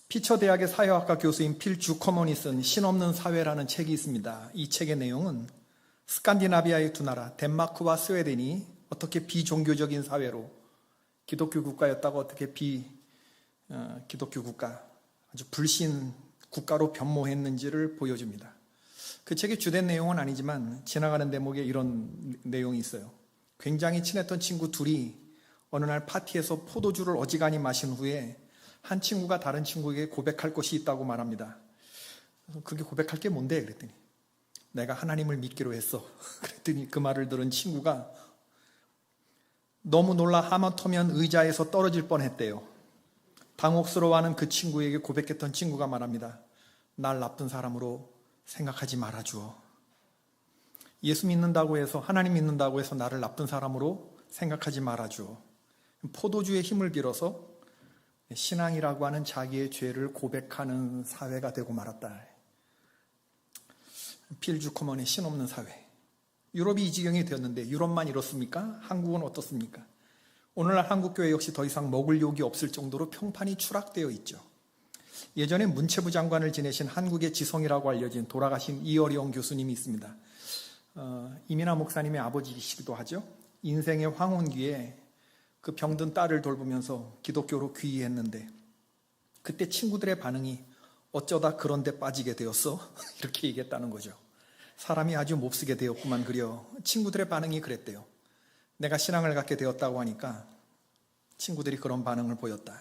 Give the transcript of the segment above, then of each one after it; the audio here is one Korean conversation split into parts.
피처대학의 사회학과 교수인 필 주커먼이 쓴 신없는 사회라는 책이 있습니다. 이 책의 내용은 스칸디나비아의 두 나라 덴마크와 스웨덴이 어떻게 비종교적인 사회로 기독교 국가였다가 어떻게 기독교 국가, 아주 불신 국가로 변모했는지를 보여줍니다. 그 책의 주된 내용은 아니지만 지나가는 대목에 이런 내용이 있어요. 굉장히 친했던 친구 둘이 어느 날 파티에서 포도주를 어지간히 마신 후에 한 친구가 다른 친구에게 고백할 것이 있다고 말합니다. 그게 고백할 게 뭔데? 그랬더니 내가 하나님을 믿기로 했어. 그랬더니 그 말을 들은 친구가 너무 놀라 하마터면 의자에서 떨어질 뻔했대요. 당혹스러워하는 그 친구에게 고백했던 친구가 말합니다. 날 나쁜 사람으로 생각하지 말아주어. 예수 믿는다고 해서, 하나님 믿는다고 해서 나를 나쁜 사람으로 생각하지 말아주어. 포도주의 힘을 빌어서 신앙이라고 하는 자기의 죄를 고백하는 사회가 되고 말았다. 필 주커먼의 신없는 사회. 유럽이 이 지경이 되었는데 유럽만 이렇습니까? 한국은 어떻습니까? 오늘날 한국교회 역시 더 이상 먹을 욕이 없을 정도로 평판이 추락되어 있죠. 예전에 문체부 장관을 지내신 한국의 지성이라고 알려진 돌아가신 이어령 교수님이 있습니다. 이민아 목사님의 아버지이시기도 하죠. 인생의 황혼기에 그 병든 딸을 돌보면서 기독교로 귀의했는데 그때 친구들의 반응이 어쩌다 그런 데 빠지게 되었어? 이렇게 얘기했다는 거죠. 사람이 아주 몹쓰게 되었구만 그려. 친구들의 반응이 그랬대요. 내가 신앙을 갖게 되었다고 하니까 친구들이 그런 반응을 보였다.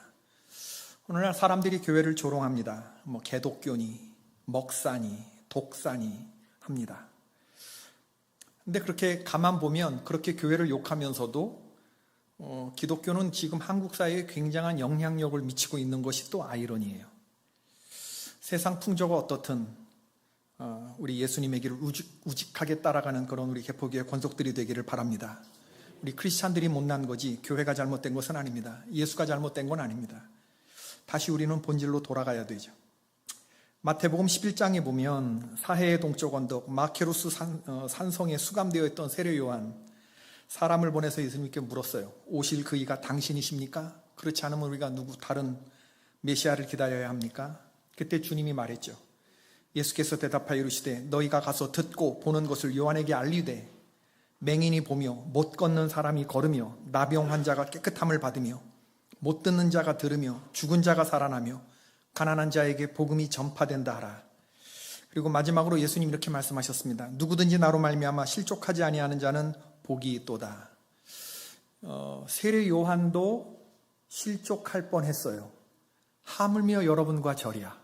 오늘날 사람들이 교회를 조롱합니다. 개독교니, 먹사니, 독사니 합니다. 근데 그렇게 가만 보면 그렇게 교회를 욕하면서도 기독교는 지금 한국 사회에 굉장한 영향력을 미치고 있는 것이 또 아이러니예요. 세상 풍조가 어떻든 우리 예수님의 길을 우직하게 따라가는 그런 우리 개포교회 권속들이 되기를 바랍니다. 우리 크리스찬들이 못난 거지 교회가 잘못된 것은 아닙니다. 예수가 잘못된 건 아닙니다. 다시 우리는 본질로 돌아가야 되죠. 마태복음 11장에 보면 사해의 동쪽 언덕 마케루스 산성에 수감되어 있던 세례 요한 사람을 보내서 예수님께 물었어요. 오실 그 이가 당신이십니까? 그렇지 않으면 우리가 누구 다른 메시아를 기다려야 합니까? 그때 주님이 말했죠. 예수께서 대답하여 이르시되 너희가 가서 듣고 보는 것을 요한에게 알리되 맹인이 보며 못 걷는 사람이 걸으며 나병 환자가 깨끗함을 받으며 못 듣는 자가 들으며 죽은 자가 살아나며 가난한 자에게 복음이 전파된다 하라. 그리고 마지막으로 예수님 이렇게 말씀하셨습니다. 누구든지 나로 말미암아 실족하지 아니하는 자는 복이 있도다. 세례 요한도 실족할 뻔했어요. 하물며 여러분과 저리야.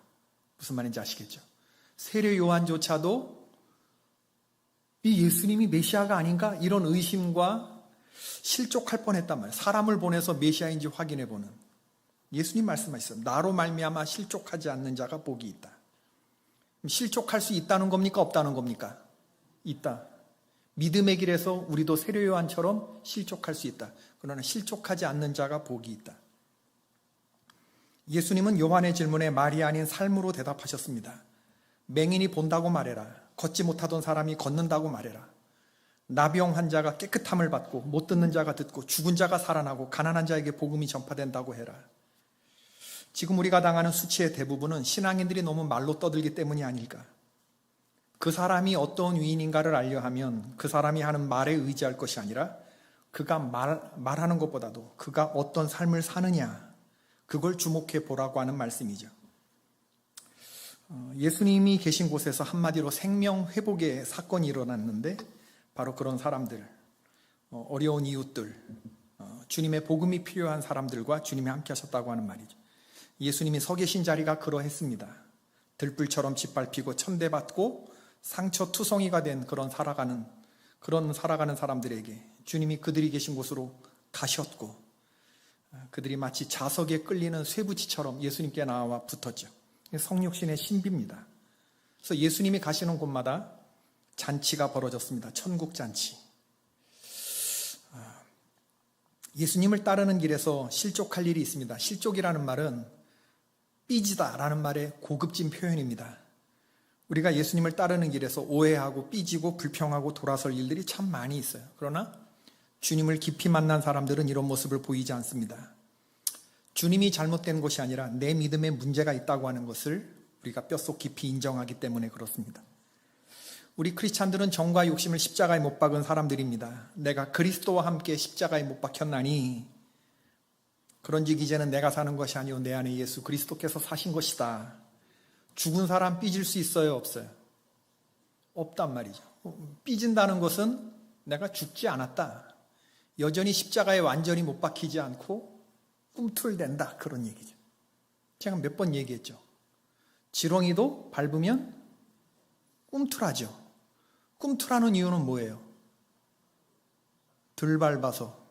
무슨 말인지 아시겠죠? 세례 요한조차도 이 예수님이 메시아가 아닌가? 이런 의심과 실족할 뻔했단 말이에요. 사람을 보내서 메시아인지 확인해보는. 예수님 말씀하셨어요. 나로 말미암아 실족하지 않는 자가 복이 있다. 실족할 수 있다는 겁니까? 없다는 겁니까? 있다. 믿음의 길에서 우리도 세례 요한처럼 실족할 수 있다. 그러나 실족하지 않는 자가 복이 있다. 예수님은 요한의 질문에 말이 아닌 삶으로 대답하셨습니다. 맹인이 본다고 말해라. 걷지 못하던 사람이 걷는다고 말해라. 나병 환자가 깨끗함을 받고 못 듣는 자가 듣고 죽은 자가 살아나고 가난한 자에게 복음이 전파된다고 해라. 지금 우리가 당하는 수치의 대부분은 신앙인들이 너무 말로 떠들기 때문이 아닐까. 그 사람이 어떤 위인인가를 알려 하면 그 사람이 하는 말에 의지할 것이 아니라 그가 말하는 것보다도 그가 어떤 삶을 사느냐, 그걸 주목해 보라고 하는 말씀이죠. 예수님이 계신 곳에서 한마디로 생명 회복의 사건이 일어났는데 바로 그런 사람들, 어려운 이웃들, 주님의 복음이 필요한 사람들과 주님이 함께 하셨다고 하는 말이죠. 예수님이 서 계신 자리가 그러했습니다. 들불처럼 짓밟히고 천대받고 상처투성이가 된 그런 살아가는 사람들에게 주님이 그들이 계신 곳으로 가셨고 그들이 마치 자석에 끌리는 쇠붙이처럼 예수님께 나와 붙었죠. 성육신의 신비입니다. 그래서 예수님이 가시는 곳마다 잔치가 벌어졌습니다. 천국잔치. 예수님을 따르는 길에서 실족할 일이 있습니다. 실족이라는 말은 삐지다라는 말의 고급진 표현입니다. 우리가 예수님을 따르는 길에서 오해하고 삐지고 불평하고 돌아설 일들이 참 많이 있어요. 그러나 주님을 깊이 만난 사람들은 이런 모습을 보이지 않습니다. 주님이 잘못된 것이 아니라 내 믿음에 문제가 있다고 하는 것을 우리가 뼛속 깊이 인정하기 때문에 그렇습니다. 우리 크리스찬들은 정과 욕심을 십자가에 못 박은 사람들입니다. 내가 그리스도와 함께 십자가에 못 박혔나니 그런즉 이제는 내가 사는 것이 아니오 내 안에 예수 그리스도께서 사신 것이다. 죽은 사람 삐질 수 있어요? 없어요? 없단 말이죠. 삐진다는 것은 내가 죽지 않았다. 여전히 십자가에 완전히 못 박히지 않고 꿈틀댄다. 그런 얘기죠. 제가 몇 번 얘기했죠. 지렁이도 밟으면 꿈틀하죠. 꿈틀하는 이유는 뭐예요? 덜 밟아서.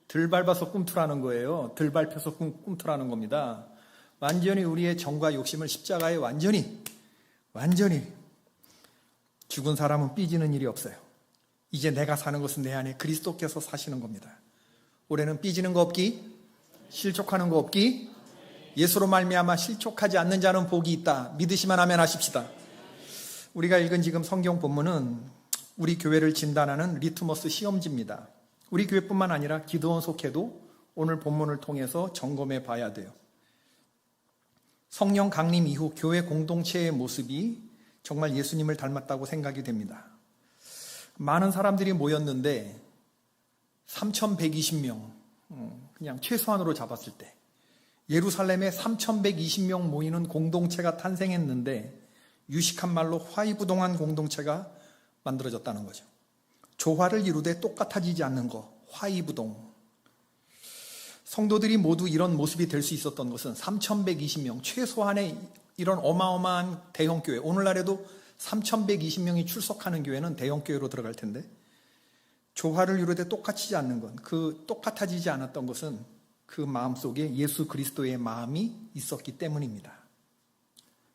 덜 밟아서 꿈틀하는 거예요. 덜 밟혀서 꿈틀하는 겁니다. 완전히 우리의 정과 욕심을 십자가에 완전히 죽은 사람은 삐지는 일이 없어요. 이제 내가 사는 것은 내 안에 그리스도께서 사시는 겁니다. 올해는 삐지는 거 없기, 실족하는 거 없기, 예수로 말미암아 실족하지 않는 자는 복이 있다. 믿으시면 아멘 하십시다. 우리가 읽은 지금 성경 본문은 우리 교회를 진단하는 리트머스 시험지입니다. 우리 교회뿐만 아니라 기도원 속회도 오늘 본문을 통해서 점검해 봐야 돼요. 성령 강림 이후 교회 공동체의 모습이 정말 예수님을 닮았다고 생각이 됩니다. 많은 사람들이 모였는데 3,120명, 그냥 최소한으로 잡았을 때 예루살렘에 3,120명 모이는 공동체가 탄생했는데 유식한 말로 화이부동한 공동체가 만들어졌다는 거죠. 조화를 이루되 똑같아지지 않는 거, 화이부동. 성도들이 모두 이런 모습이 될 수 있었던 것은 3,120명, 최소한의 이런 어마어마한 대형교회, 오늘날에도 3,120명이 출석하는 교회는 대형교회로 들어갈 텐데 조화를 이루되 똑같이지 않는 건, 그 똑같아지지 않았던 것은 그 마음속에 예수 그리스도의 마음이 있었기 때문입니다.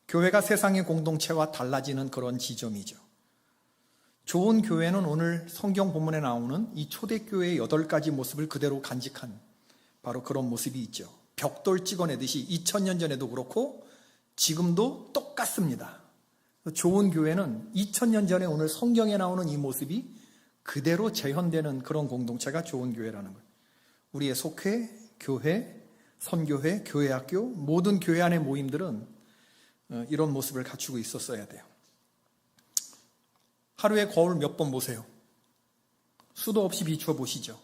교회가 세상의 공동체와 달라지는 그런 지점이죠. 좋은 교회는 오늘 성경 본문에 나오는 이 초대교회의 8가지 모습을 그대로 간직한 바로 그런 모습이 있죠. 벽돌 찍어내듯이 2000년 전에도 그렇고 지금도 똑같습니다. 좋은 교회는 2000년 전에 오늘 성경에 나오는 이 모습이 그대로 재현되는 그런 공동체가 좋은 교회라는 거예요. 우리의 속회, 교회, 선교회, 교회학교, 모든 교회 안의 모임들은 이런 모습을 갖추고 있었어야 돼요. 하루에 거울 몇 번 보세요. 수도 없이 비추어 보시죠.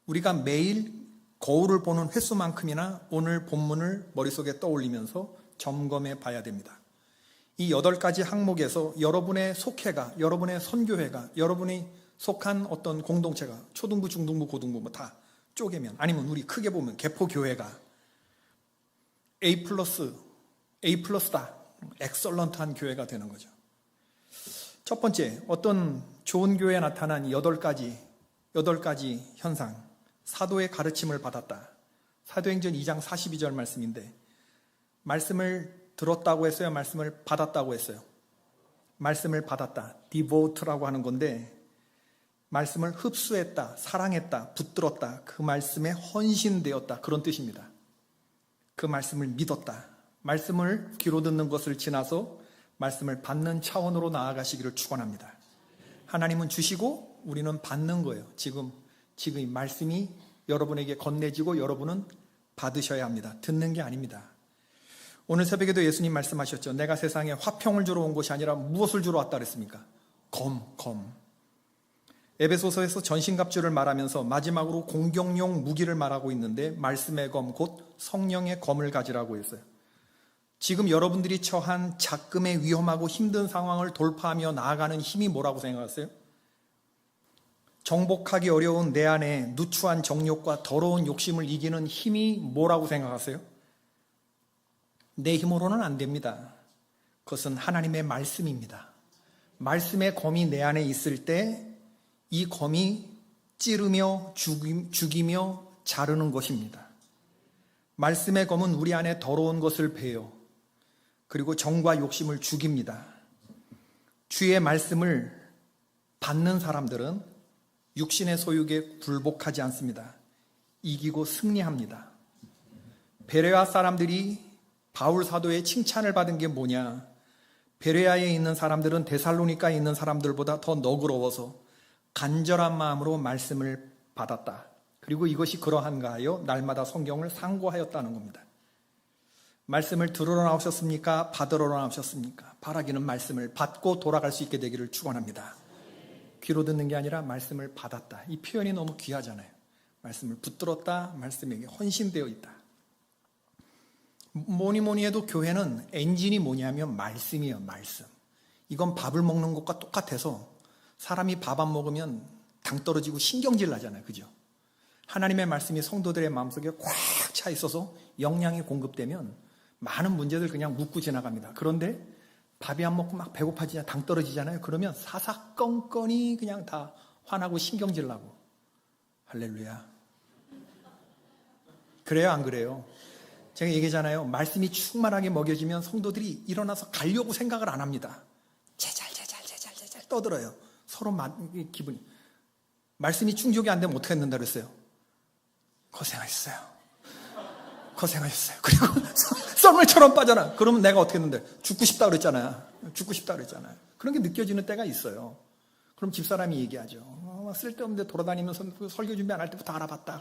우리가 매일 거울을 보는 횟수만큼이나 오늘 본문을 머릿속에 떠올리면서 점검해 봐야 됩니다. 이 8가지 항목에서 여러분의 속회가, 여러분의 선교회가, 여러분이 속한 어떤 공동체가 초등부, 중등부, 고등부 뭐 다 쪼개면, 아니면 우리 크게 보면 개포교회가 A+다, 엑설런트한 교회가 되는 거죠. 첫 번째, 어떤 좋은 교회에 나타난 8가지 현상, 사도의 가르침을 받았다. 사도행전 2장 42절 말씀인데, 말씀을 들었다고 했어요? 말씀을 받았다고 했어요? 말씀을 받았다. devote라고 하는 건데, 말씀을 흡수했다, 사랑했다, 붙들었다, 그 말씀에 헌신되었다, 그런 뜻입니다. 그 말씀을 믿었다. 말씀을 귀로 듣는 것을 지나서 말씀을 받는 차원으로 나아가시기를 축원합니다. 하나님은 주시고 우리는 받는 거예요. 지금 이 말씀이 여러분에게 건네지고 여러분은 받으셔야 합니다. 듣는 게 아닙니다. 오늘 새벽에도 예수님 말씀하셨죠. 내가 세상에 화평을 주러 온 것이 아니라 무엇을 주러 왔다 그랬습니까? 검. 에베소서에서 전신갑주를 말하면서 마지막으로 공격용 무기를 말하고 있는데 말씀의 검, 곧 성령의 검을 가지라고 했어요. 지금 여러분들이 처한 작금의 위험하고 힘든 상황을 돌파하며 나아가는 힘이 뭐라고 생각하세요? 정복하기 어려운 내 안에 누추한 정욕과 더러운 욕심을 이기는 힘이 뭐라고 생각하세요? 내 힘으로는 안 됩니다. 그것은 하나님의 말씀입니다. 말씀의 검이 내 안에 있을 때 이 검이 찌르며 죽이며 자르는 것입니다. 말씀의 검은 우리 안에 더러운 것을 베요. 그리고 정과 욕심을 죽입니다. 주의 말씀을 받는 사람들은 육신의 소욕에 굴복하지 않습니다. 이기고 승리합니다. 베레아 사람들이 바울 사도의 칭찬을 받은 게 뭐냐? 베레아에 있는 사람들은 데살로니가에 있는 사람들보다 더 너그러워서 간절한 마음으로 말씀을 받았다. 그리고 이것이 그러한가 하여 날마다 성경을 상고하였다는 겁니다. 말씀을 들으러 나오셨습니까? 받으러 나오셨습니까? 바라기는 말씀을 받고 돌아갈 수 있게 되기를 축원합니다. 귀로 듣는 게 아니라 말씀을 받았다. 이 표현이 너무 귀하잖아요. 말씀을 붙들었다. 말씀에게 헌신되어 있다. 뭐니 해도 교회는 엔진이 뭐냐면 말씀이에요. 말씀. 이건 밥을 먹는 것과 똑같아서 사람이 밥 안 먹으면 당 떨어지고 신경질 나잖아요. 그죠? 하나님의 말씀이 성도들의 마음속에 꽉 차 있어서 영양이 공급되면 많은 문제들 그냥 묻고 지나갑니다. 그런데 밥이 안 먹고 막 배고파지냐 당 떨어지잖아요. 그러면 사사건건이 그냥 다 화나고 신경질 나고. 할렐루야. 그래요, 안 그래요? 제가 얘기하잖아요. 말씀이 충만하게 먹여지면 성도들이 일어나서 가려고 생각을 안 합니다. 제잘 떠들어요. 서로 기분이. 말씀이 충족이 안 되면 어떻게 했는다 그랬어요? 고생하셨어요. 그리고 썰물처럼 빠져나. 그러면 내가 어떻게 했는데? 죽고 싶다 그랬잖아요. 그런 게 느껴지는 때가 있어요. 그럼 집사람이 얘기하죠. 쓸데없는데 돌아다니면서 설교 준비 안 할 때부터 알아봤다.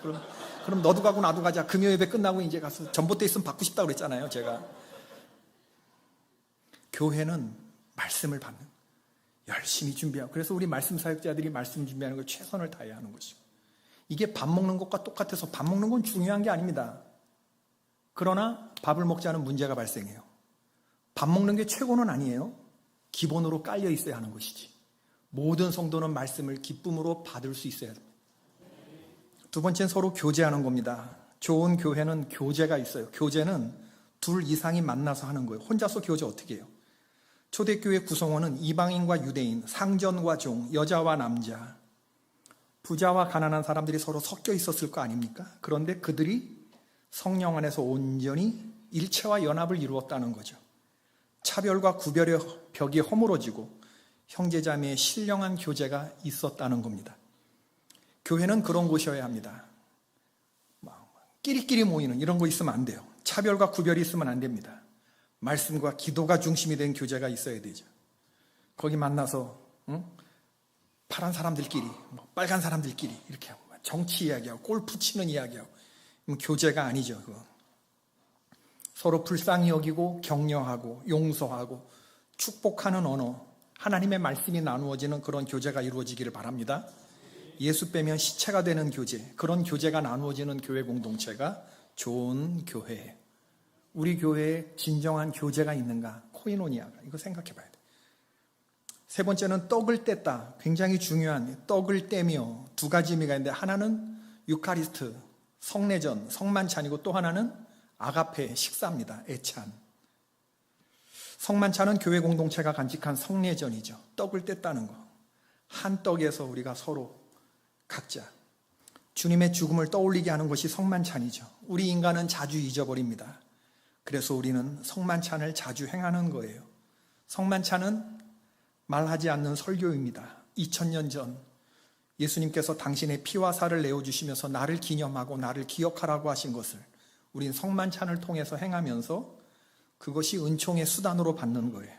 그럼 너도 가고 나도 가자. 금요 예배 끝나고 이제 가서 전봇대 있으면 받고 싶다 그랬잖아요. 제가. 교회는 말씀을 받는, 열심히 준비하고. 그래서 우리 말씀 사역자들이 말씀 준비하는 걸 최선을 다해야 하는 것이고. 이게 밥 먹는 것과 똑같아서 밥 먹는 건 중요한 게 아닙니다. 그러나 밥을 먹지 않은 문제가 발생해요. 밥 먹는 게 최고는 아니에요. 기본으로 깔려 있어야 하는 것이지. 모든 성도는 말씀을 기쁨으로 받을 수 있어야 합니다. 두 번째는 서로 교제하는 겁니다. 좋은 교회는 교제가 있어요. 교제는 둘 이상이 만나서 하는 거예요. 혼자서 교제 어떻게 해요? 초대교회 구성원은 이방인과 유대인, 상전과 종, 여자와 남자, 부자와 가난한 사람들이 서로 섞여 있었을 거 아닙니까? 그런데 그들이 성령 안에서 온전히 일체와 연합을 이루었다는 거죠. 차별과 구별의 벽이 허물어지고 형제자매의 신령한 교제가 있었다는 겁니다. 교회는 그런 곳이어야 합니다. 끼리끼리 모이는 이런 거 있으면 안 돼요. 차별과 구별이 있으면 안 됩니다. 말씀과 기도가 중심이 된 교제가 있어야 되죠. 거기 만나서 파란 사람들끼리, 빨간 사람들끼리 이렇게 하고 정치 이야기하고 골프 치는 이야기하고 교제가 아니죠. 그거. 서로 불쌍히 여기고 격려하고 용서하고 축복하는 언어, 하나님의 말씀이 나누어지는 그런 교제가 이루어지기를 바랍니다. 예수 빼면 시체가 되는 교제, 그런 교제가 나누어지는 교회 공동체가 좋은 교회예요. 우리 교회에 진정한 교제가 있는가? 코이노니아가. 이거 생각해 봐야 돼요. 세 번째는 떡을 뗐다. 굉장히 중요한 떡을 떼며 두 가지 의미가 있는데 하나는 유카리스트, 성례전, 성만찬이고 또 하나는 아가페, 식사입니다. 애찬. 성만찬은 교회 공동체가 간직한 성례전이죠. 떡을 뗐다는 거. 한 떡에서 우리가 서로 각자 주님의 죽음을 떠올리게 하는 것이 성만찬이죠. 우리 인간은 자주 잊어버립니다. 그래서 우리는 성만찬을 자주 행하는 거예요. 성만찬은 말하지 않는 설교입니다. 2000년 전 예수님께서 당신의 피와 살을 내어주시면서 나를 기념하고 나를 기억하라고 하신 것을 우린 성만찬을 통해서 행하면서 그것이 은총의 수단으로 받는 거예요.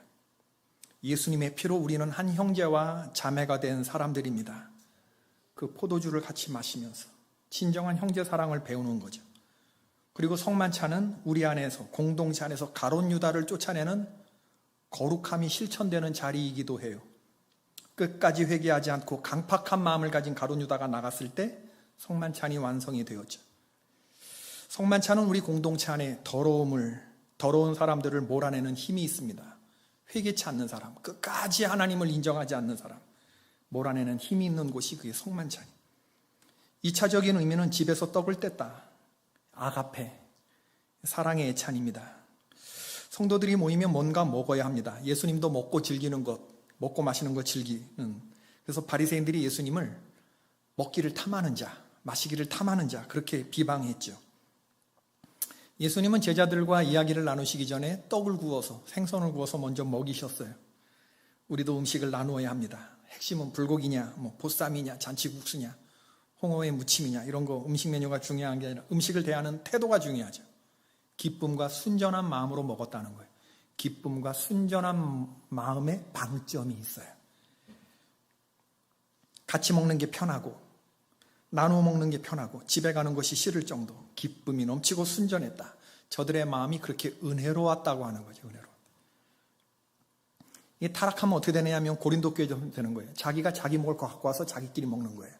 예수님의 피로 우리는 한 형제와 자매가 된 사람들입니다. 그 포도주를 같이 마시면서 진정한 형제 사랑을 배우는 거죠. 그리고 성만찬은 우리 안에서, 공동체 안에서 가롯 유다를 쫓아내는 거룩함이 실천되는 자리이기도 해요. 끝까지 회개하지 않고 강팍한 마음을 가진 가롯 유다가 나갔을 때 성만찬이 완성이 되었죠. 성만찬은 우리 공동체 안에 더러운 사람들을 몰아내는 힘이 있습니다. 회개치 않는 사람, 끝까지 하나님을 인정하지 않는 사람, 몰아내는 힘이 있는 곳이 그게 성만찬이. 2차적인 의미는 집에서 떡을 뗐다. 아가페, 사랑의 애찬입니다. 성도들이 모이면 뭔가 먹어야 합니다. 예수님도 먹고 즐기는 것, 먹고 마시는 것 즐기는. 그래서 바리새인들이 예수님을 먹기를 탐하는 자, 마시기를 탐하는 자 그렇게 비방했죠. 예수님은 제자들과 이야기를 나누시기 전에 떡을 구워서, 생선을 구워서 먼저 먹이셨어요. 우리도 음식을 나누어야 합니다. 핵심은 불고기냐, 보쌈이냐, 잔치국수냐, 홍어의 무침이냐 이런 거 음식 메뉴가 중요한 게 아니라 음식을 대하는 태도가 중요하죠. 기쁨과 순전한 마음으로 먹었다는 거예요. 기쁨과 순전한 마음에 방점이 있어요. 같이 먹는 게 편하고 나누어 먹는 게 편하고 집에 가는 것이 싫을 정도 기쁨이 넘치고 순전했다. 저들의 마음이 그렇게 은혜로웠다고 하는 거죠. 은혜로. 이 타락하면 어떻게 되느냐면 고린도 교회 되는 거예요. 자기가 자기 먹을 거 갖고 와서 자기끼리 먹는 거예요.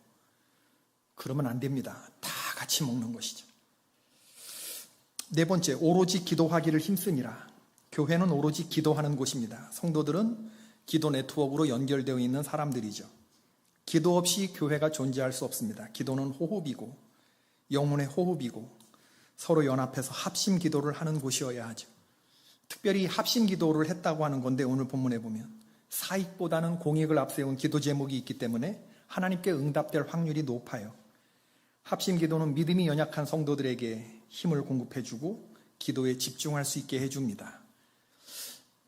그러면 안 됩니다. 다 같이 먹는 것이죠. 네 번째, 오로지 기도하기를 힘쓰니라. 교회는 오로지 기도하는 곳입니다. 성도들은 기도 네트워크로 연결되어 있는 사람들이죠. 기도 없이 교회가 존재할 수 없습니다. 기도는 호흡이고 영혼의 호흡이고 서로 연합해서 합심 기도를 하는 곳이어야 하죠. 특별히 합심 기도를 했다고 하는 건데 오늘 본문에 보면 사익보다는 공익을 앞세운 기도 제목이 있기 때문에 하나님께 응답될 확률이 높아요. 합심 기도는 믿음이 연약한 성도들에게 힘을 공급해주고 기도에 집중할 수 있게 해줍니다.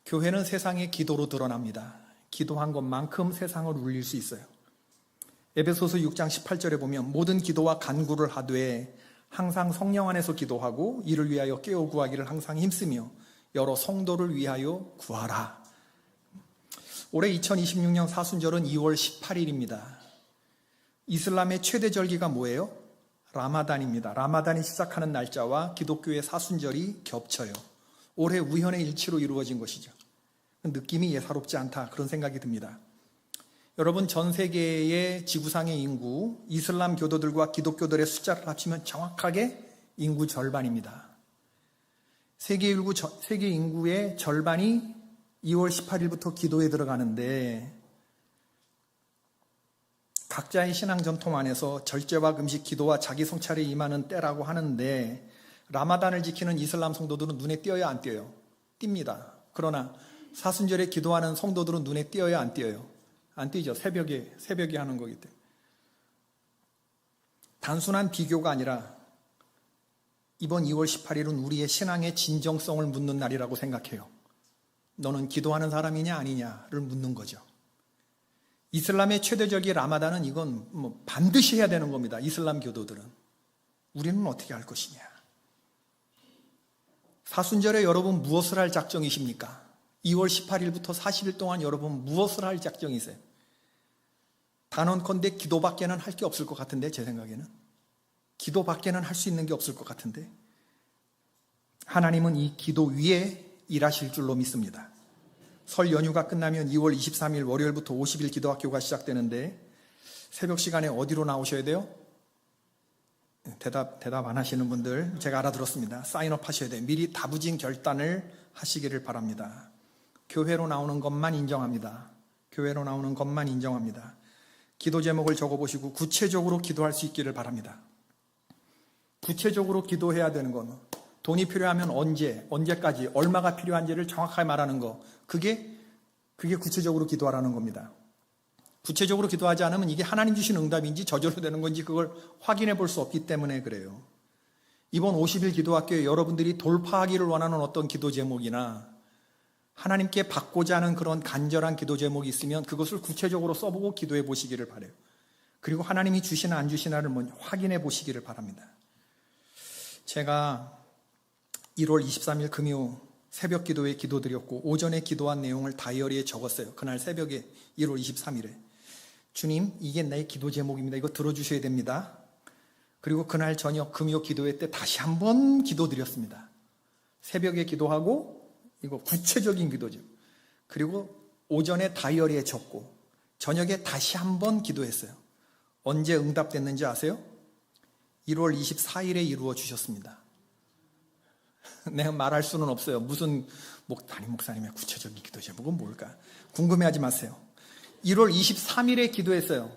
교회는 세상의 기도로 드러납니다. 기도한 것만큼 세상을 울릴 수 있어요. 에베소서 6장 18절에 보면 모든 기도와 간구를 하되 항상 성령 안에서 기도하고 이를 위하여 깨어 구하기를 항상 힘쓰며 여러 성도를 위하여 구하라. 올해 2026년 사순절은 2월 18일입니다. 이슬람의 최대 절기가 뭐예요? 라마단입니다. 라마단이 시작하는 날짜와 기독교의 사순절이 겹쳐요. 올해 우연의 일치로 이루어진 것이죠. 느낌이 예사롭지 않다 그런 생각이 듭니다. 여러분, 전 세계의 지구상의 인구, 이슬람 교도들과 기독교들의 숫자를 합치면 정확하게 인구 절반입니다. 세계 인구의 절반이 2월 18일부터 기도에 들어가는데 각자의 신앙 전통 안에서 절제와 금식, 기도와 자기 성찰에 임하는 때라고 하는데 라마단을 지키는 이슬람 성도들은 눈에 띄어요, 안 띄어요? 띕니다. 그러나 사순절에 기도하는 성도들은 눈에 띄어요, 안 띄어요? 안 띄죠. 새벽에 하는 거기 때문에. 단순한 비교가 아니라 이번 2월 18일은 우리의 신앙의 진정성을 묻는 날이라고 생각해요. 너는 기도하는 사람이냐 아니냐를 묻는 거죠. 이슬람의 최대적인 라마단은 이건 반드시 해야 되는 겁니다. 이슬람 교도들은. 우리는 어떻게 할 것이냐. 사순절에 여러분 무엇을 할 작정이십니까? 2월 18일부터 40일 동안 여러분 무엇을 할 작정이세요? 단언컨대 기도밖에는 할 게 없을 것 같은데, 제 생각에는. 기도밖에는 할 수 있는 게 없을 것 같은데. 하나님은 이 기도 위에 일하실 줄로 믿습니다. 설 연휴가 끝나면 2월 23일 월요일부터 50일 기도학교가 시작되는데 새벽 시간에 어디로 나오셔야 돼요? 대답 안 하시는 분들 제가 알아들었습니다. 사인업 하셔야 돼요. 미리 다부진 결단을 하시기를 바랍니다. 교회로 나오는 것만 인정합니다. 교회로 나오는 것만 인정합니다. 기도 제목을 적어보시고 구체적으로 기도할 수 있기를 바랍니다. 구체적으로 기도해야 되는 건 돈이 필요하면 언제까지, 얼마가 필요한지를 정확하게 말하는 거. 그게 구체적으로 기도하라는 겁니다. 구체적으로 기도하지 않으면 이게 하나님 주신 응답인지 저절로 되는 건지 그걸 확인해 볼 수 없기 때문에 그래요. 이번 50일 기도학교에 여러분들이 돌파하기를 원하는 어떤 기도 제목이나 하나님께 받고자 하는 그런 간절한 기도 제목이 있으면 그것을 구체적으로 써보고 기도해 보시기를 바라요. 그리고 하나님이 주시나 안 주시나를 확인해 보시기를 바랍니다. 제가 1월 23일 금요 새벽 기도에 기도드렸고 오전에 기도한 내용을 다이어리에 적었어요. 그날 새벽에 1월 23일에 주님, 이게 내 기도 제목입니다. 이거 들어주셔야 됩니다. 그리고 그날 저녁 금요 기도회 때 다시 한번 기도드렸습니다. 새벽에 기도하고 이거 구체적인 기도죠. 그리고 오전에 다이어리에 적고 저녁에 다시 한번 기도했어요. 언제 응답됐는지 아세요? 1월 24일에 이루어 주셨습니다. 내가 말할 수는 없어요. 무슨 담임 목사님의 구체적인 기도 제목은 뭘까? 궁금해하지 마세요. 1월 23일에 기도했어요.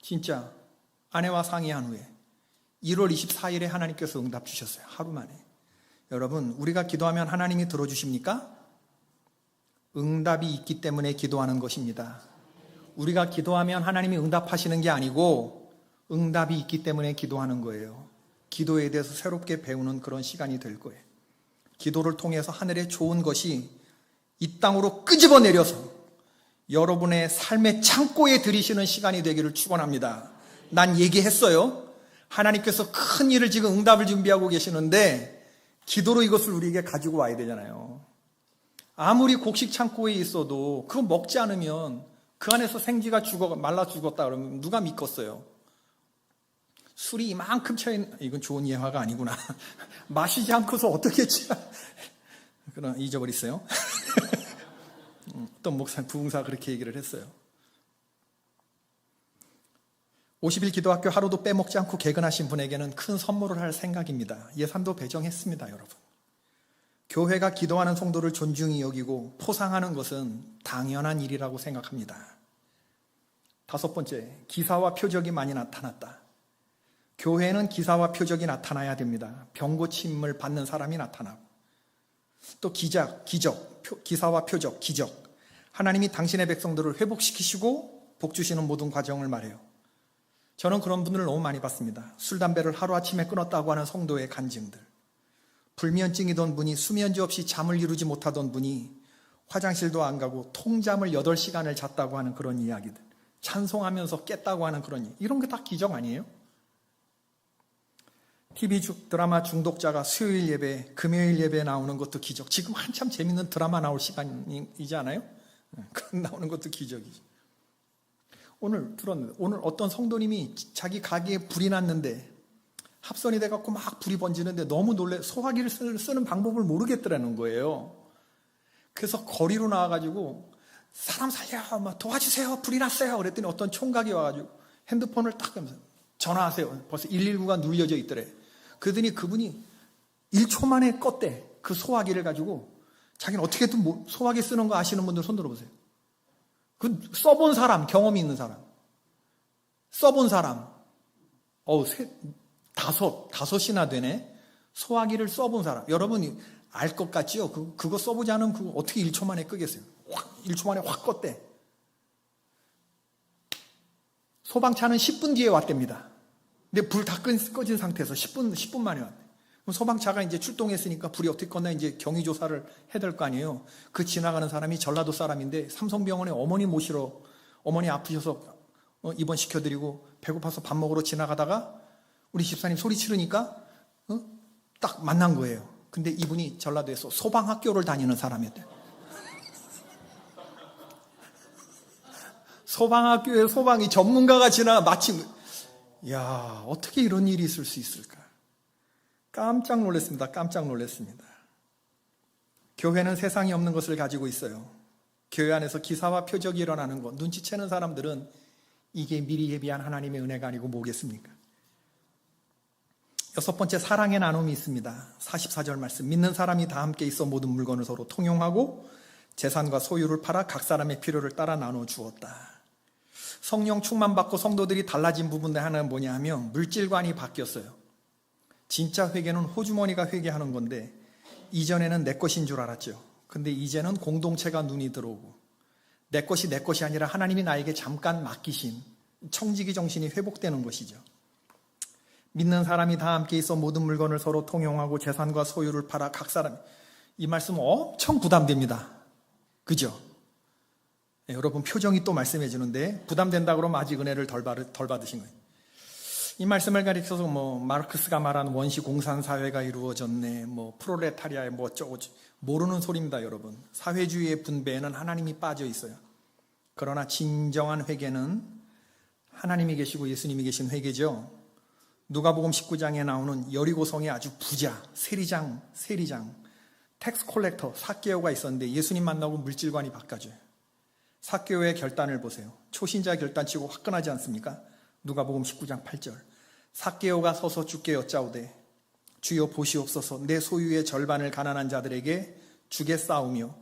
진짜 아내와 상의한 후에 1월 24일에 하나님께서 응답 주셨어요. 하루 만에. 여러분, 우리가 기도하면 하나님이 들어주십니까? 응답이 있기 때문에 기도하는 것입니다. 우리가 기도하면 하나님이 응답하시는 게 아니고 응답이 있기 때문에 기도하는 거예요. 기도에 대해서 새롭게 배우는 그런 시간이 될 거예요. 기도를 통해서 하늘의 좋은 것이 이 땅으로 끄집어내려서 여러분의 삶의 창고에 들이시는 시간이 되기를 축원합니다. 난 얘기했어요. 하나님께서 큰 일을 지금 응답을 준비하고 계시는데 기도로 이것을 우리에게 가지고 와야 되잖아요. 아무리 곡식 창고에 있어도 그거 먹지 않으면 그 안에서 생기가 말라 죽었다 그러면 누가 믿겠어요? 술이 이만큼 차있는, 이건 좋은 예화가 아니구나. 마시지 않고서 어떻게 취하. 그러나 잊어버렸어요. 어떤 부흥사 그렇게 얘기를 했어요. 50일 기도학교 하루도 빼먹지 않고 개근하신 분에게는 큰 선물을 할 생각입니다. 예산도 배정했습니다, 여러분. 교회가 기도하는 성도를 존중히 여기고 포상하는 것은 당연한 일이라고 생각합니다. 5번째, 기사와 표적이 많이 나타났다. 교회는 기사와 표적이 나타나야 됩니다. 병 고침을 받는 사람이 나타나고, 또 기적, 기사와 표적, 기적. 하나님이 당신의 백성들을 회복시키시고 복 주시는 모든 과정을 말해요. 저는 그런 분들을 너무 많이 봤습니다. 술, 담배를 하루아침에 끊었다고 하는 성도의 간증들. 불면증이던 분이 수면제 없이 잠을 이루지 못하던 분이 화장실도 안 가고 통잠을 8시간을 잤다고 하는 그런 이야기들. 찬송하면서 깼다고 하는 그런 이야기. 이런 게 다 기적 아니에요? TV 드라마 중독자가 수요일 예배, 금요일 예배에 나오는 것도 기적. 지금 한참 재밌는 드라마 나올 시간이지 않아요? 그런 나오는 것도 기적이죠. 오늘 들었는데, 오늘 어떤 성도님이 자기 가게에 불이 났는데 합선이 돼갖고 막 불이 번지는데 너무 놀래 소화기를 쓰는 방법을 모르겠더라는 거예요. 그래서 거리로 나와가지고 사람 살려, 막 도와주세요, 불이 났어요. 그랬더니 어떤 총각이 와가지고 핸드폰을 딱 하면서 전화하세요. 벌써 119가 눌려져 있더래. 그러더니 그분이 1초 만에 껐대. 그 소화기를 가지고. 자기는 어떻게든 소화기 쓰는 거 아시는 분들 손 들어보세요. 그 써본 사람, 경험이 있는 사람. 써본 사람. 다섯이나 되네. 소화기를 써본 사람. 여러분이 알 것 같지요? 그거 써보지 않으면 그거 어떻게 1초 만에 끄겠어요? 1초 만에 확 껐대. 소방차는 10분 뒤에 왔답니다. 근데 불 다 꺼진 상태에서 10분 만에 왔대. 그럼 소방차가 이제 출동했으니까 불이 어떻게 껐나 이제 경위 조사를 해야 될 거 아니에요. 그 지나가는 사람이 전라도 사람인데 삼성병원에 어머니 모시러, 어머니 아프셔서 입원시켜드리고 배고파서 밥 먹으러 지나가다가 우리 집사님 소리 치르니까 딱 만난 거예요. 근데 이분이 전라도에서 소방학교를 다니는 사람이었대. 소방학교에 소방이 전문가가 마침, 야, 어떻게 이런 일이 있을 수 있을까? 깜짝 놀랐습니다. 깜짝 놀랐습니다. 교회는 세상에 없는 것을 가지고 있어요. 교회 안에서 기사와 표적이 일어나는 것, 눈치채는 사람들은 이게 미리 예비한 하나님의 은혜가 아니고 뭐겠습니까? 6번째, 사랑의 나눔이 있습니다. 44절 말씀. 믿는 사람이 다 함께 있어 모든 물건을 서로 통용하고 재산과 소유를 팔아 각 사람의 필요를 따라 나눠 주었다. 성령 충만받고 성도들이 달라진 부분 하나는 뭐냐 하면 물질관이 바뀌었어요. 진짜 회개는 호주머니가 회개하는 건데 이전에는 내 것인 줄 알았죠. 근데 이제는 공동체가 눈이 들어오고 내 것이 아니라 하나님이 나에게 잠깐 맡기신 청지기 정신이 회복되는 것이죠. 믿는 사람이 다 함께 있어 모든 물건을 서로 통용하고 재산과 소유를 팔아 각 사람. 이 말씀은 엄청 부담됩니다. 그죠? 네, 여러분 표정이 또 말씀해 주는데 부담된다 그러면 아직 은혜를 덜 받으신 거예요. 이 말씀을 가리켜서 마르크스가 말한 원시 공산사회가 이루어졌네, 프롤레타리아의 어쩌고 모르는 소리입니다, 여러분. 사회주의의 분배에는 하나님이 빠져 있어요. 그러나 진정한 회개는 하나님이 계시고 예수님이 계신 회개죠. 누가복음 19장에 나오는 여리고성의 아주 부자, 세리장, 텍스 콜렉터, 삭개오가 있었는데 예수님 만나고 물질관이 바꿔줘요. 삭개오의 결단을 보세요. 초신자 결단치고 화끈하지 않습니까? 누가복음 19장 8절. 삭개오가 서서 주께 여짜오되 주여 보시옵소서 내 소유의 절반을 가난한 자들에게 주겠사오며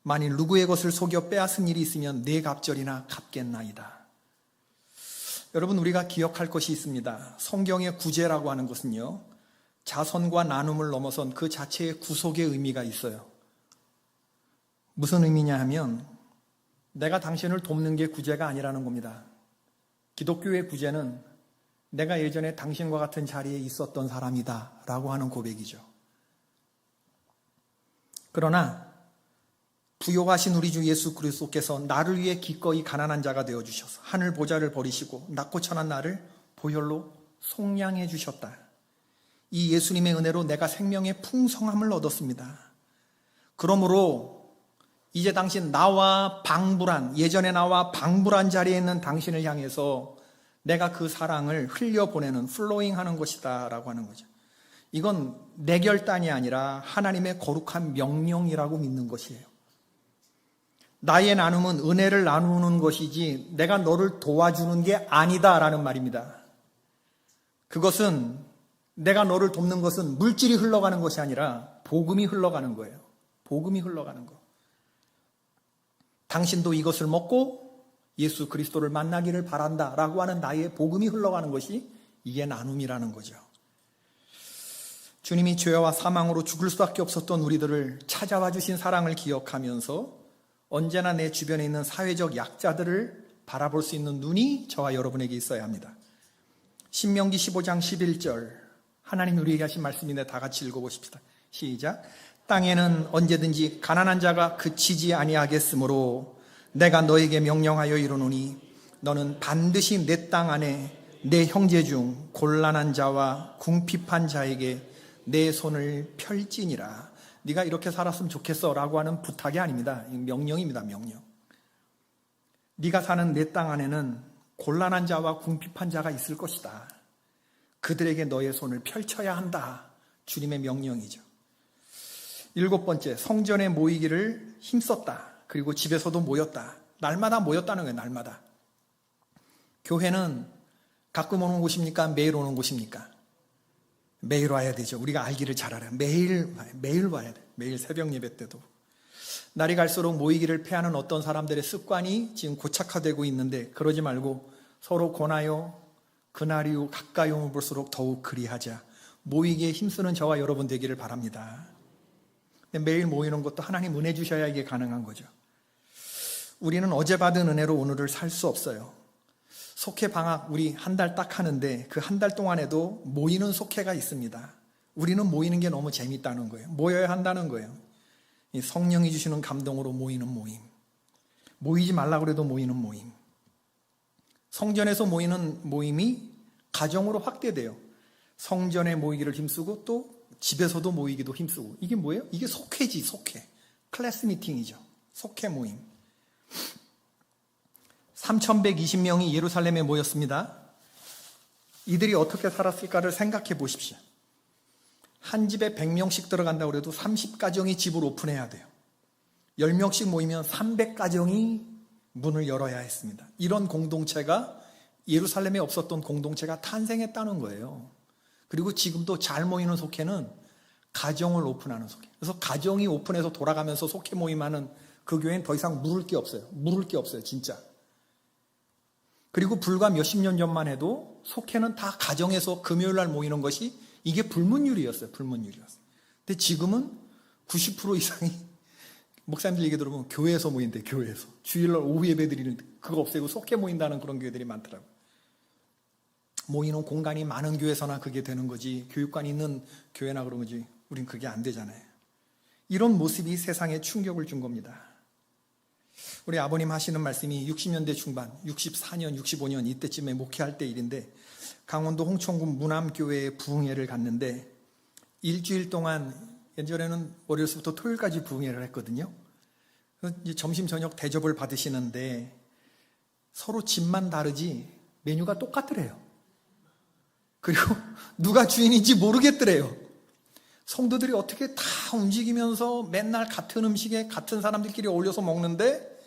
만일 누구의 것을 속여 빼앗은 일이 있으면 네 갑절이나 갚겠나이다. 여러분, 우리가 기억할 것이 있습니다. 성경의 구제라고 하는 것은요, 자선과 나눔을 넘어선 그 자체의 구속의 의미가 있어요. 무슨 의미냐 하면 내가 당신을 돕는 게 구제가 아니라는 겁니다. 기독교의 구제는 내가 예전에 당신과 같은 자리에 있었던 사람이다 라고 하는 고백이죠. 그러나 부요하신 우리 주 예수 그리스도께서 나를 위해 기꺼이 가난한 자가 되어주셔서 하늘 보좌를 버리시고 낮고 천한 나를 보혈로 속량해 주셨다. 이 예수님의 은혜로 내가 생명의 풍성함을 얻었습니다. 그러므로 이제 당신 예전에 나와 방불한 자리에 있는 당신을 향해서 내가 그 사랑을 흘려보내는 플로잉 하는 것이다 라고 하는 거죠. 이건 내 결단이 아니라 하나님의 거룩한 명령이라고 믿는 것이에요. 나의 나눔은 은혜를 나누는 것이지 내가 너를 도와주는 게 아니다라는 말입니다. 그것은 내가 너를 돕는 것은 물질이 흘러가는 것이 아니라 복음이 흘러가는 거예요. 복음이 흘러가는 거. 당신도 이것을 먹고 예수 그리스도를 만나기를 바란다라고 하는 나의 복음이 흘러가는 것이 이게 나눔이라는 거죠. 주님이 죄와 사망으로 죽을 수밖에 없었던 우리들을 찾아와 주신 사랑을 기억하면서 언제나 내 주변에 있는 사회적 약자들을 바라볼 수 있는 눈이 저와 여러분에게 있어야 합니다. 신명기 15장 11절 하나님 우리에게 하신 말씀인데 다 같이 읽어보십시다. 시작. 땅에는 언제든지 가난한 자가 그치지 아니하겠으므로 내가 너에게 명령하여 이르노니 너는 반드시 내 땅 안에 내 형제 중 곤란한 자와 궁핍한 자에게 내 손을 펼지니라. 네가 이렇게 살았으면 좋겠어 라고 하는 부탁이 아닙니다. 명령입니다. 명령. 네가 사는 내 땅 안에는 곤란한 자와 궁핍한 자가 있을 것이다. 그들에게 너의 손을 펼쳐야 한다. 주님의 명령이죠. 7번째, 성전에 모이기를 힘썼다. 그리고 집에서도 모였다. 날마다 모였다는 거예요. 날마다. 교회는 가끔 오는 곳입니까? 매일 오는 곳입니까? 매일 와야 되죠. 우리가 알기를 잘 알아요. 매일 와야 돼. 매일 새벽 예배 때도. 날이 갈수록 모이기를 패하는 어떤 사람들의 습관이 지금 고착화되고 있는데 그러지 말고 서로 권하여 그날이 가까이 오면 볼수록 더욱 그리하자. 모이기에 힘쓰는 저와 여러분 되기를 바랍니다. 매일 모이는 것도 하나님 은혜 주셔야 이게 가능한 거죠. 우리는 어제 받은 은혜로 오늘을 살 수 없어요. 속회 방학 우리 한 달 딱 하는데 그 한 달 동안에도 모이는 속회가 있습니다. 우리는 모이는 게 너무 재밌다는 거예요. 모여야 한다는 거예요. 이 성령이 주시는 감동으로 모이는 모임. 모이지 말라고 해도 모이는 모임. 성전에서 모이는 모임이 가정으로 확대돼요. 성전에 모이기를 힘쓰고 또 집에서도 모이기도 힘쓰고. 이게 뭐예요? 이게 속회지, 속회. 클래스 미팅이죠. 속회 모임. 3,120명이 예루살렘에 모였습니다. 이들이 어떻게 살았을까를 생각해 보십시오. 한 집에 100명씩 들어간다고 해도 30가정이 집을 오픈해야 돼요. 10명씩 모이면 300가정이 문을 열어야 했습니다. 이런 공동체가 예루살렘에 없었던 공동체가 탄생했다는 거예요. 그리고 지금도 잘 모이는 속회는 가정을 오픈하는 속회. 그래서 가정이 오픈해서 돌아가면서 속회 모임하는 그 교회는 더 이상 물을 게 없어요. 물을 게 없어요. 진짜. 그리고 불과 몇십 년 전만 해도 속회는 다 가정에서 금요일 날 모이는 것이 이게 불문율이었어요. 불문율이었어요. 근데 지금은 90% 이상이 목사님들 얘기 들어보면 교회에서 모인대. 교회에서. 주일날 오후 예배 드리는데 그거 없애고 속회 모인다는 그런 교회들이 많더라고요. 모이는 공간이 많은 교회에서나 그게 되는 거지 교육관이 있는 교회나 그런 거지 우린 그게 안 되잖아요. 이런 모습이 세상에 충격을 준 겁니다. 우리 아버님 하시는 말씀이 60년대 중반 64년 65년 이때쯤에 목회할 때 일인데 강원도 홍천군 무남교회에 부흥회를 갔는데 일주일 동안 예전에는 월요일부터 토요일까지 부흥회를 했거든요. 이제 점심 저녁 대접을 받으시는데 서로 집만 다르지 메뉴가 똑같더래요. 그리고 누가 주인인지 모르겠더래요. 성도들이 어떻게 다 움직이면서 맨날 같은 음식에 같은 사람들끼리 어울려서 먹는데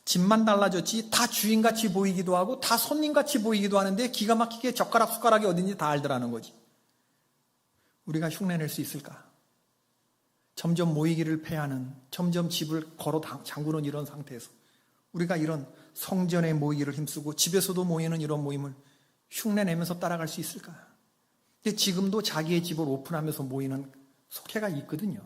집만 달라졌지 다 주인같이 보이기도 하고 다 손님같이 보이기도 하는데 기가 막히게 젓가락 숟가락이 어딘지 다 알더라는 거지. 우리가 흉내낼 수 있을까? 점점 모이기를 패하는, 점점 집을 걸어 잠그는 이런 상태에서 우리가 이런 성전에 모이기를 힘쓰고 집에서도 모이는 이런 모임을 흉내내면서 따라갈 수 있을까? 근데 지금도 자기의 집을 오픈하면서 모이는 속회가 있거든요.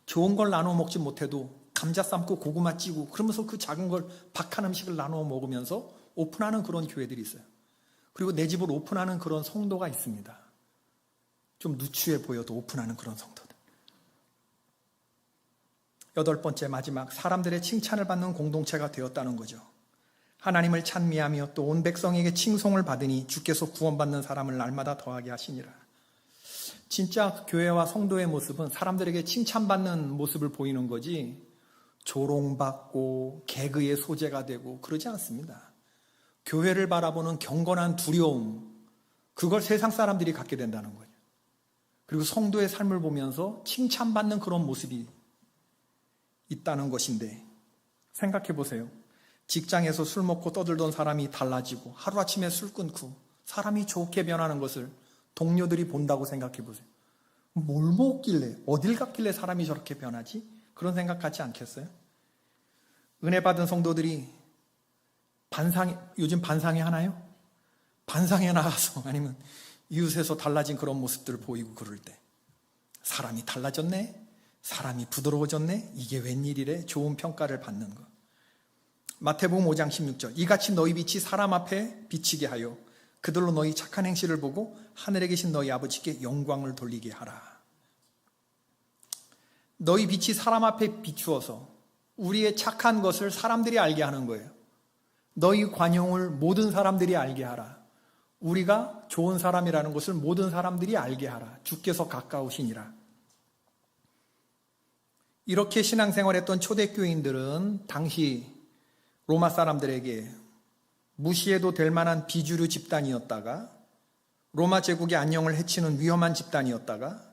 좋은 걸 나눠 먹지 못해도 감자 삶고 고구마 찌고 그러면서 그 작은 걸 박한 음식을 나눠 먹으면서 오픈하는 그런 교회들이 있어요. 그리고 내 집을 오픈하는 그런 성도가 있습니다. 좀 누추해 보여도 오픈하는 그런 성도들. 8번째 마지막 사람들의 칭찬을 받는 공동체가 되었다는 거죠. 하나님을 찬미하며 또 온 백성에게 칭송을 받으니 주께서 구원받는 사람을 날마다 더하게 하시니라. 진짜 교회와 성도의 모습은 사람들에게 칭찬받는 모습을 보이는 거지 조롱받고 개그의 소재가 되고 그러지 않습니다. 교회를 바라보는 경건한 두려움, 그걸 세상 사람들이 갖게 된다는 거예요. 그리고 성도의 삶을 보면서 칭찬받는 그런 모습이 있다는 것인데, 생각해 보세요. 직장에서 술 먹고 떠들던 사람이 달라지고 하루아침에 술 끊고 사람이 좋게 변하는 것을 동료들이 본다고 생각해 보세요. 뭘 먹길래, 어딜 갔길래 사람이 저렇게 변하지? 그런 생각 같지 않겠어요? 은혜 받은 성도들이 요즘 반상회 하나요? 반상회 나가서 아니면 이웃에서 달라진 그런 모습들을 보이고 그럴 때 사람이 달라졌네? 사람이 부드러워졌네? 이게 웬일이래? 좋은 평가를 받는 것. 마태복음 5장 16절, 이같이 너희 빛이 사람 앞에 비치게 하여 그들로 너희 착한 행실을 보고 하늘에 계신 너희 아버지께 영광을 돌리게 하라. 너희 빛이 사람 앞에 비추어서 우리의 착한 것을 사람들이 알게 하는 거예요. 너희 관용을 모든 사람들이 알게 하라. 우리가 좋은 사람이라는 것을 모든 사람들이 알게 하라. 주께서 가까우시니라. 이렇게 신앙생활했던 초대교인들은 당시 로마 사람들에게 무시해도 될 만한 비주류 집단이었다가, 로마 제국의 안녕을 해치는 위험한 집단이었다가,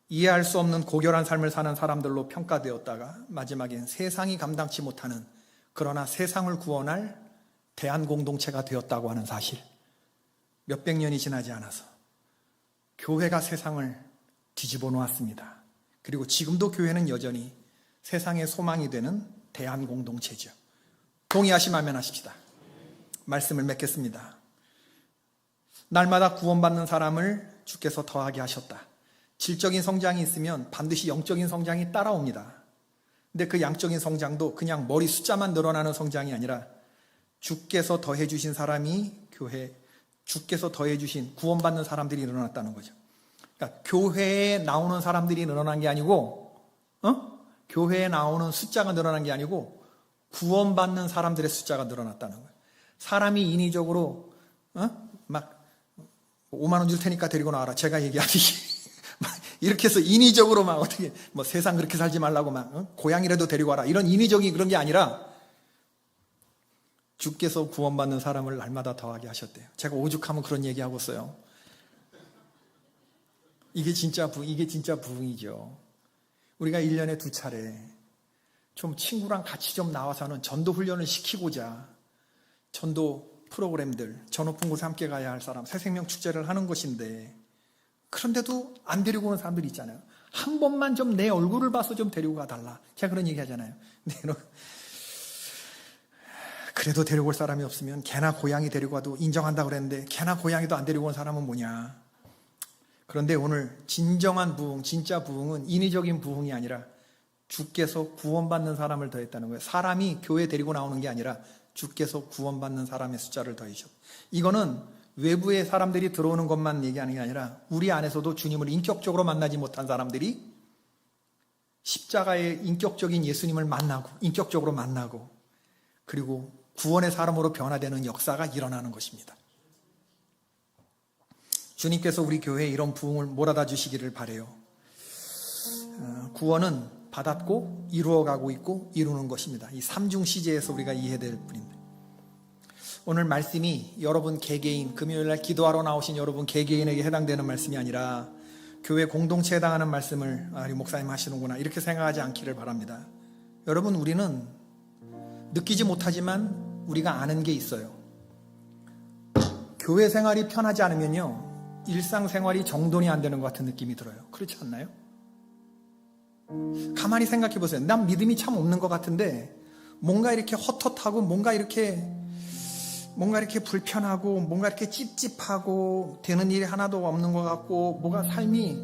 이해할 수 없는 고결한 삶을 사는 사람들로 평가되었다가, 마지막엔 세상이 감당치 못하는, 그러나 세상을 구원할 대한공동체가 되었다고 하는 사실. 몇백 년이 지나지 않아서 교회가 세상을 뒤집어 놓았습니다. 그리고 지금도 교회는 여전히 세상의 소망이 되는 대한공동체죠. 동의하시면 아멘 하십시다. 말씀을 맺겠습니다. 날마다 구원받는 사람을 주께서 더하게 하셨다. 질적인 성장이 있으면 반드시 영적인 성장이 따라옵니다. 근데 그 양적인 성장도 그냥 머리 숫자만 늘어나는 성장이 아니라 주께서 더해주신 사람이 교회, 주께서 더해주신 구원받는 사람들이 늘어났다는 거죠. 그러니까 교회에 나오는 사람들이 늘어난 게 아니고, 교회에 나오는 숫자가 늘어난 게 아니고 구원받는 사람들의 숫자가 늘어났다는 거예요. 사람이 인위적으로 막 5만 원 줄 테니까 데리고 나와라. 제가 얘기하듯이 이렇게 해서 인위적으로 막 어떻게 뭐 세상 그렇게 살지 말라고 막 고양이라도 데리고 와라. 이런 인위적인 그런 게 아니라 주께서 구원받는 사람을 날마다 더하게 하셨대요. 제가 오죽하면 그런 얘기하고 있어요. 이게 진짜 부흥이죠. 우리가 1년에 2차례 좀 친구랑 같이 좀 나와서 하는 전도 훈련을 시키고자 전도 프로그램들, 저 높은 곳에 함께 가야 할 사람, 새생명 축제를 하는 것인데, 그런데도 안 데리고 오는 사람들이 있잖아요. 한 번만 좀 내 얼굴을 봐서 좀 데리고 가달라. 제가 그런 얘기 하잖아요. 그래도 데리고 올 사람이 없으면 개나 고양이 데리고 와도 인정한다고 그랬는데 개나 고양이도 안 데리고 온 사람은 뭐냐. 그런데 오늘 진정한 부흥, 진짜 부흥은 인위적인 부흥이 아니라 주께서 구원받는 사람을 더했다는 거예요. 사람이 교회 데리고 나오는 게 아니라 주께서 구원받는 사람의 숫자를 더하셨다. 이거는 외부의 사람들이 들어오는 것만 얘기하는 게 아니라 우리 안에서도 주님을 인격적으로 만나지 못한 사람들이 십자가의 인격적인 예수님을 만나고 인격적으로 만나고 그리고 구원의 사람으로 변화되는 역사가 일어나는 것입니다. 주님께서 우리 교회에 이런 부흥을 몰아다 주시기를 바라요. 구원은 받았고 이루어가고 있고 이루는 것입니다. 이 삼중 시제에서 우리가 이해될 뿐입니다. 오늘 말씀이 여러분 개개인, 금요일날 기도하러 나오신 여러분 개개인에게 해당되는 말씀이 아니라 교회 공동체에 해당하는 말씀을 우리 목사님 하시는구나 이렇게 생각하지 않기를 바랍니다. 여러분, 우리는 느끼지 못하지만 우리가 아는 게 있어요. 교회 생활이 편하지 않으면요, 일상생활이 정돈이 안 되는 것 같은 느낌이 들어요. 그렇지 않나요? 가만히 생각해 보세요. 난 믿음이 참 없는 것 같은데 뭔가 이렇게 헛헛하고 뭔가 이렇게 불편하고 뭔가 이렇게 찝찝하고 되는 일이 하나도 없는 것 같고 뭐가 삶이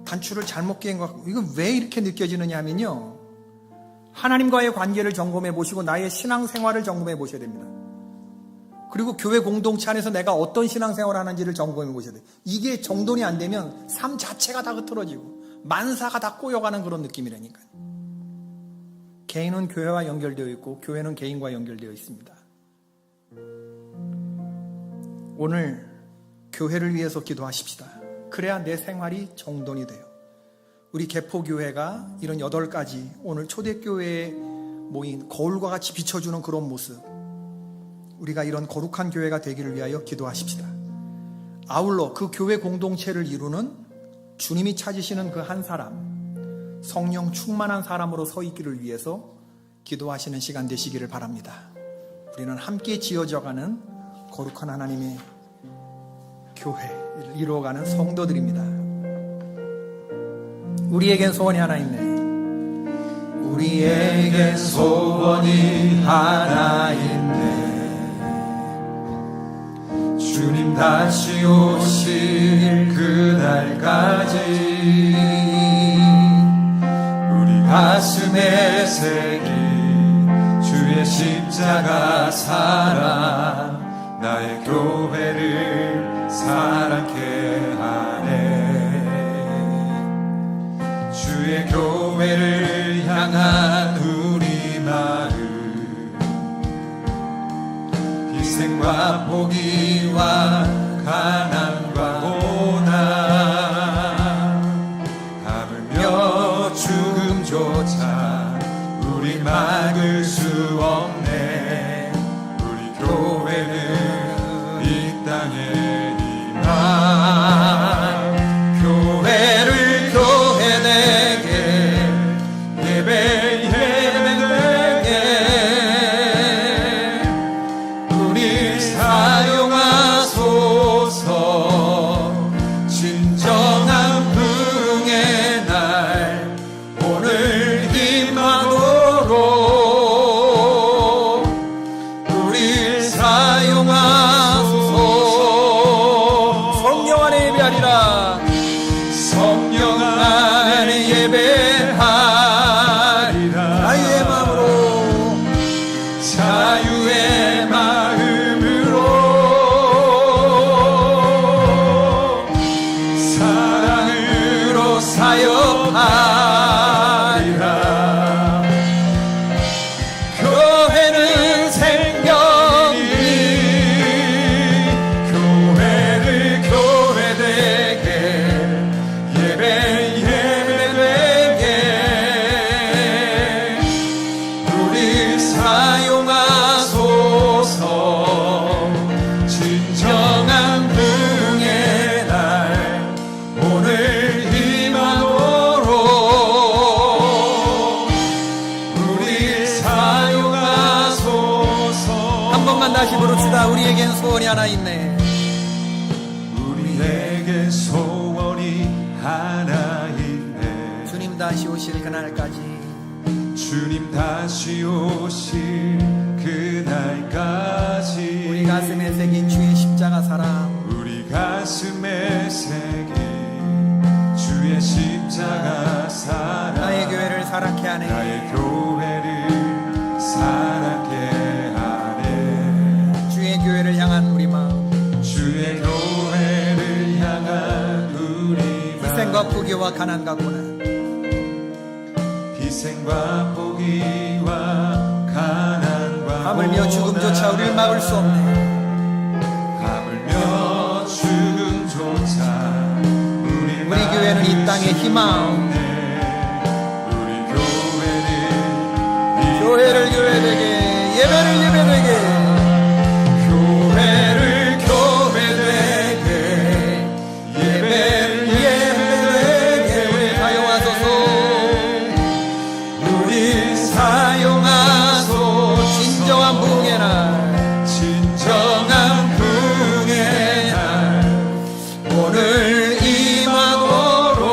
단추를 잘못 깬 것 같고, 이건 왜 이렇게 느껴지느냐 하면요, 하나님과의 관계를 점검해 보시고 나의 신앙생활을 점검해 보셔야 됩니다. 그리고 교회 공동체 안에서 내가 어떤 신앙생활을 하는지를 점검해 보셔야 돼요. 이게 정돈이 안 되면 삶 자체가 다 흐트러지고 만사가 다 꼬여가는 그런 느낌이라니까요. 개인은 교회와 연결되어 있고 교회는 개인과 연결되어 있습니다. 오늘 교회를 위해서 기도하십시다. 그래야 내 생활이 정돈이 돼요. 우리 개포교회가 이런 8가지 오늘 초대교회에 모인 거울과 같이 비춰주는 그런 모습, 우리가 이런 거룩한 교회가 되기를 위하여 기도하십시다. 아울러 그 교회 공동체를 이루는 주님이 찾으시는 그 한 사람, 성령 충만한 사람으로 서 있기를 위해서 기도하시는 시간 되시기를 바랍니다. 우리는 함께 지어져가는 거룩한 하나님의 교회를 이루어가는 성도들입니다. 우리에겐 소원이 하나 있네. 우리에겐 소원이 하나 있네. 주님 다시 오실 그날까지 우리 가슴에 새긴 주의 십자가 사랑, 나의 교회를 사랑케 하네. 주의 교회를 향한 우리 마음, 희생과 포기와 가난과 고난, 하물며 죽음조차 우리 막을 수 없네. 우리 교회는 이 땅에 이만 교회를 교회되게 예배되게 우리 사용하소서. 진정한 부흥의 날 오늘 임하도록 우리 사용하소서. 성령 안에 예배하리라. 성령 안에 예배하리라. 나의 마음으로 자유의 마음으로 사랑으로 사역하리라. 교회는 생명이, 교회를 교회되게 예배되게 우리 사용하소서. 진정한 부흥의 날 오늘 임하도록 우리 사용하소서. 한 번만 다시 부릅시다. 우리에겐 소원이 하나 있네. 우리에게 소원이 하나 있네. 주님 다시 오실 그날까지 주님 다시 오실 그날까지 우리 가슴에 새긴 주의 십자가 사랑, 우리 가슴에 새긴 주의 십자가 사랑, 나의 교회를 사랑케 하네. 나의 교회를 사랑케 하네. 주의 교회를 향한 우리 마음, 주의 교회를 향한 우리 희생과 마음, 포기와 가난과 고난, 희생과 포기와 가난과 하물며 죽음조차 우리를 막을 수 없네. 하물며 죽음조차 우리 교회는 이 땅의 희망, 우리 교회는 교회를 교회되게, 예배를 예배되게, 교회를 교회되게 예배를 예배되게 우리 사용하소서. 우리 사용하소서. 진정한 부흥의 날 진정한 부흥의 날 오늘 임하도록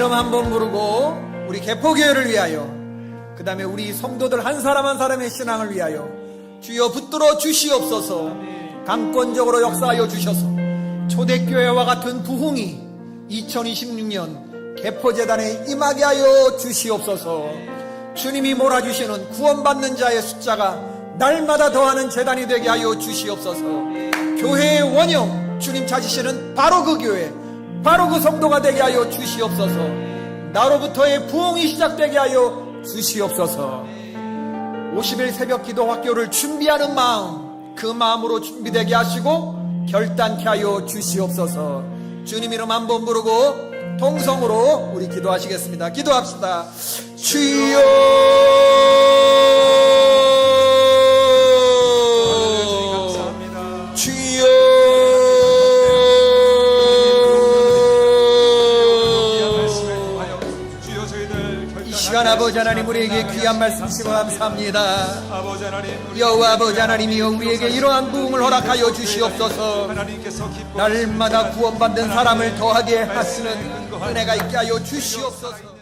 이름 한번 부르고 우리 개포교회를 위하여, 그 다음에 우리 성도들 한 사람 한 사람의 신앙을 위하여 주여 붙들어 주시옵소서. 강권적으로 역사하여 주셔서 초대교회와 같은 부흥이 2026년 개포재단에 임하게 하여 주시옵소서. 주님이 몰아주시는 구원받는 자의 숫자가 날마다 더하는 재단이 되게 하여 주시옵소서. 교회의 원형, 주님 찾으시는 바로 그 교회, 바로 그 성도가 되게 하여 주시옵소서. 나로부터의 부흥이 시작되게 하여 주시옵소서. 50일 새벽 기도 학교를 준비하는 마음, 그 마음으로 준비되게 하시고 결단케 하여 주시옵소서. 주님 이름 한번 부르고 통성으로 우리 기도하시겠습니다. 기도합시다. 주여, 주여, 이 시간 아버지 하나님 우리에게 귀한 말씀 주시고 감사합니다. 여호와 아버지 하나님이여, 우리에게 이러한 부흥을 허락하여 주시옵소서. 날마다 구원받는 사람을 더하게 하시는 은혜가 있게 하여 주시옵소서.